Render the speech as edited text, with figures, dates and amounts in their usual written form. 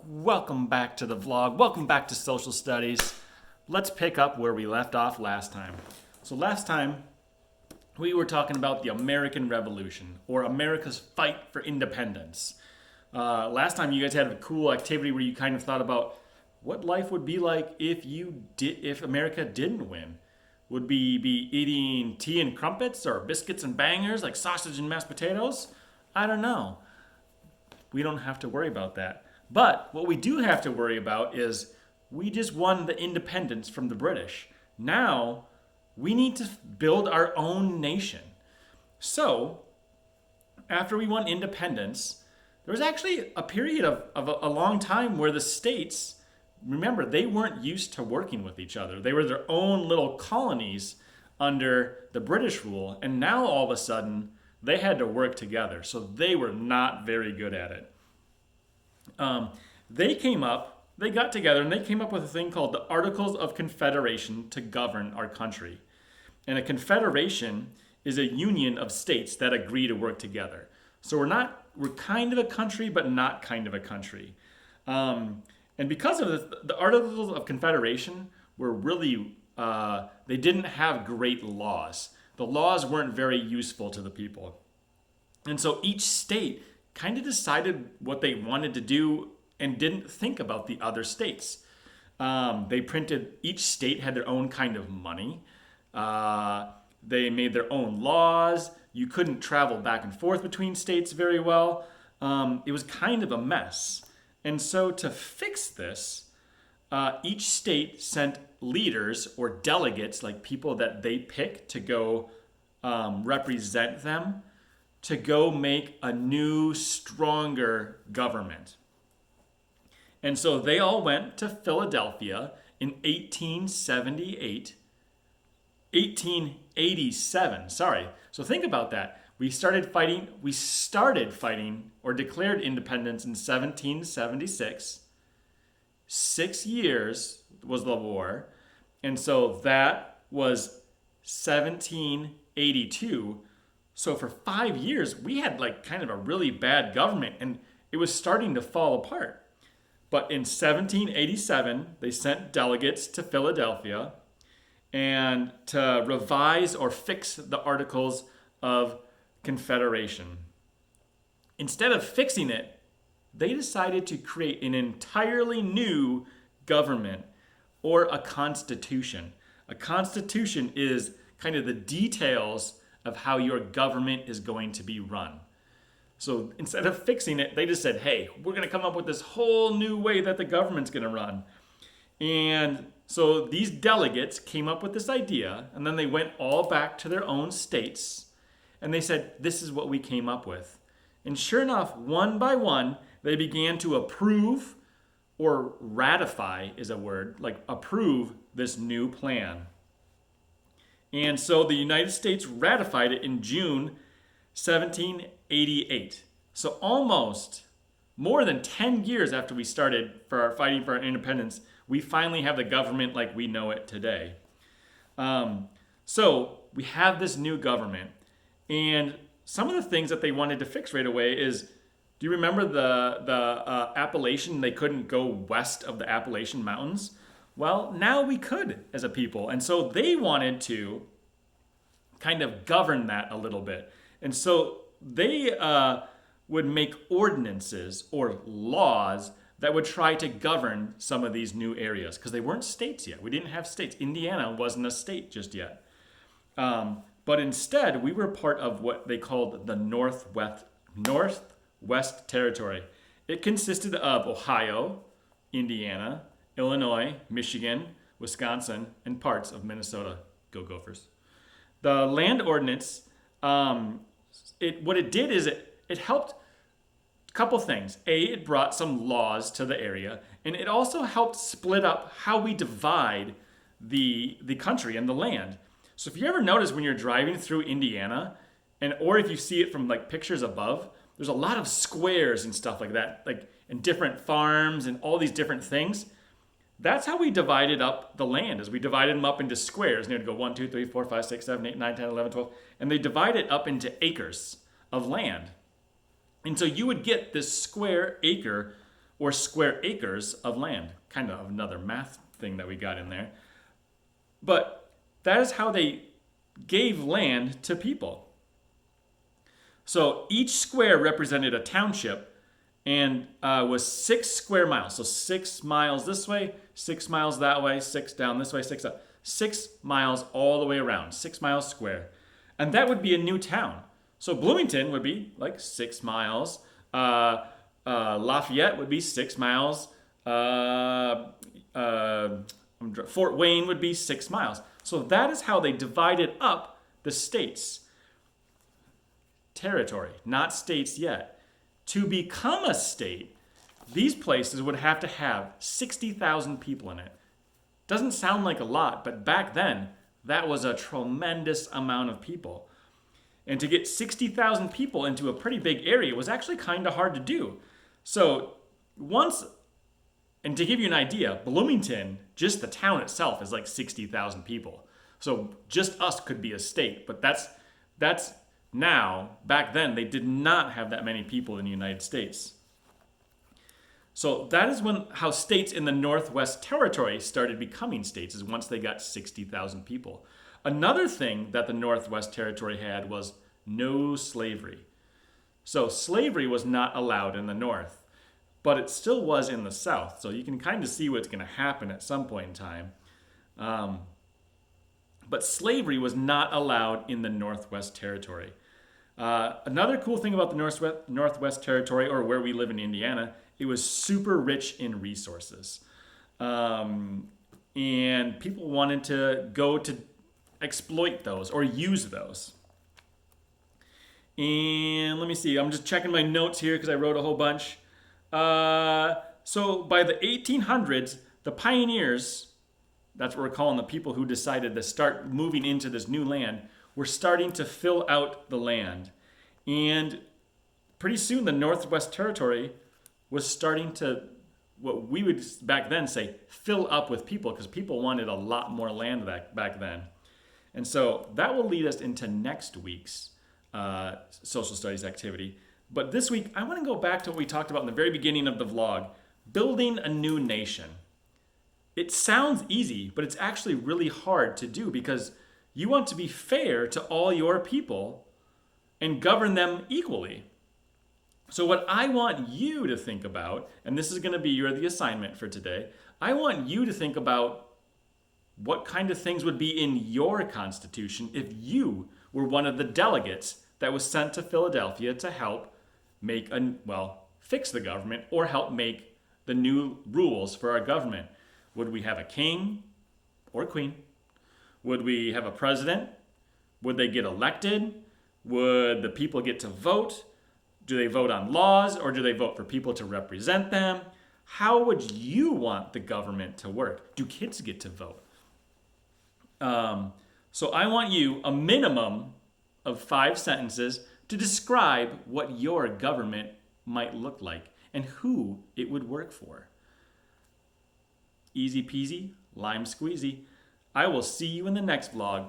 Welcome back to the vlog. Welcome back to social studies. Let's pick up where we left off last time. So last time we were talking about the American Revolution, or America's fight for independence. Last time you guys had a cool activity where you kind of thought about what life would be like if America didn't win. Would we be eating tea and crumpets or biscuits and bangers like sausage and mashed potatoes? I don't know. We don't have to worry about that. But what we do have to worry about is we just won the independence from the British. Now we need to build our own nation. So after we won independence, there was actually a period of a long time where the states, remember, they weren't used to working with each other. They were their own little colonies under the British rule. And now all of a sudden, they had to work together. So they were not very good at it. They got together and they came up with a thing called the Articles of Confederation to govern our country. And a confederation is a union of states that agree to work together. So we're kind of a country, but not kind of a country. And because of this, the Articles of Confederation were really, they didn't have great laws. The laws weren't very useful to the people. And so each state kind of decided what they wanted to do and didn't think about the other states. Each state had their own kind of money. They made their own laws. You couldn't travel back and forth between states very well. It was kind of a mess. And so to fix this, each state sent leaders or delegates, like people that they pick to go represent them, to go make a new, stronger government. And so they all went to Philadelphia in 1887, sorry. So think about that. We started fighting or declared independence in 1776. 6 years was the war. And so that was 1782. So for 5 years, we had like kind of a really bad government and it was starting to fall apart. But in 1787, they sent delegates to Philadelphia and to revise or fix the Articles of Confederation. Instead of fixing it, they decided to create an entirely new government or a constitution. A constitution is kind of the details of how your government is going to be run. So instead of fixing it, they just said, hey, we're going to come up with this whole new way that the government's going to run. And so these delegates came up with this idea, and then they went all back to their own states, and they said, this is what we came up with. And sure enough, one by one, they began to approve, or ratify is a word, like approve this new plan. And so the United States ratified it in June 1788. So almost more than 10 years after we started fighting for our independence, we finally have the government like we know it today. So we have this new government. And some of the things that they wanted to fix right away is, do you remember the Appalachian? They couldn't go west of the Appalachian Mountains. Well, now we could as a people. And so they wanted to kind of govern that a little bit. And so they would make ordinances or laws that would try to govern some of these new areas because they weren't states yet. We didn't have states. Indiana wasn't a state just yet. But instead, we were part of what they called the Northwest Territory. It consisted of Ohio, Indiana, Illinois, Michigan, Wisconsin, and parts of Minnesota. Go Gophers. The Land Ordinance, what it did is it helped a couple things. It brought some laws to the area, and it also helped split up how we divide the country and the land. So if you ever notice when you're driving through Indiana, or if you see it from like pictures above, there's a lot of squares and stuff like that, like and different farms and all these different things. That's how we divided up the land, is we divided them up into squares. And they'd go 1, 2, 3, 4, 5, 6, 7, 8, 9, 10, 11, 12. And they divide it up into acres of land. And so you would get this square acre or square acres of land. Kind of another math thing that we got in there. But that is how they gave land to people. So each square represented a township and was 6 square miles. So 6 miles this way, 6 miles that way, 6 down this way, 6 up. 6 miles all the way around, 6 miles square. And that would be a new town. So Bloomington would be like 6 miles. Lafayette would be 6 miles. Fort Wayne would be 6 miles. So that is how they divided up the states. Territory, not states yet. To become a state, these places would have to have 60,000 people in it. Doesn't sound like a lot, but back then, that was a tremendous amount of people. And to get 60,000 people into a pretty big area was actually kind of hard to do. So and to give you an idea, Bloomington, just the town itself, is like 60,000 people. So just us could be a state, but that's now. Back then, they did not have that many people in the United States. So that is how states in the Northwest Territory started becoming states, is once they got 60,000 people. Another thing that the Northwest Territory had was no slavery. So slavery was not allowed in the North, but it still was in the South. So you can kind of see what's going to happen at some point in time. But slavery was not allowed in the Northwest Territory. Another cool thing about the Northwest Territory, or where we live in Indiana, it was super rich in resources. And people wanted to go to exploit those or use those. And let me see, I'm just checking my notes here because I wrote a whole bunch. So by the 1800s, the pioneers, that's what we're calling the people who decided to start moving into this new land, were starting to fill out the land. And pretty soon the Northwest Territory was starting to, what we would back then say, fill up with people, because people wanted a lot more land back then. And so that will lead us into next week's social studies activity. But this week, I want to go back to what we talked about in the very beginning of the vlog, building a new nation. It sounds easy, but it's actually really hard to do, because you want to be fair to all your people and govern them equally. So what I want you to think about, and this is going to be the assignment for today, I want you to think about what kind of things would be in your Constitution if you were one of the delegates that was sent to Philadelphia to help fix the government or help make the new rules for our government. Would we have a king or queen? Would we have a president? Would they get elected? Would the people get to vote? Do they vote on laws, or do they vote for people to represent them? How would you want the government to work? Do kids get to vote? So I want you a minimum of 5 sentences to describe what your government might look like and who it would work for. Easy peasy, lime squeezy. I will see you in the next vlog.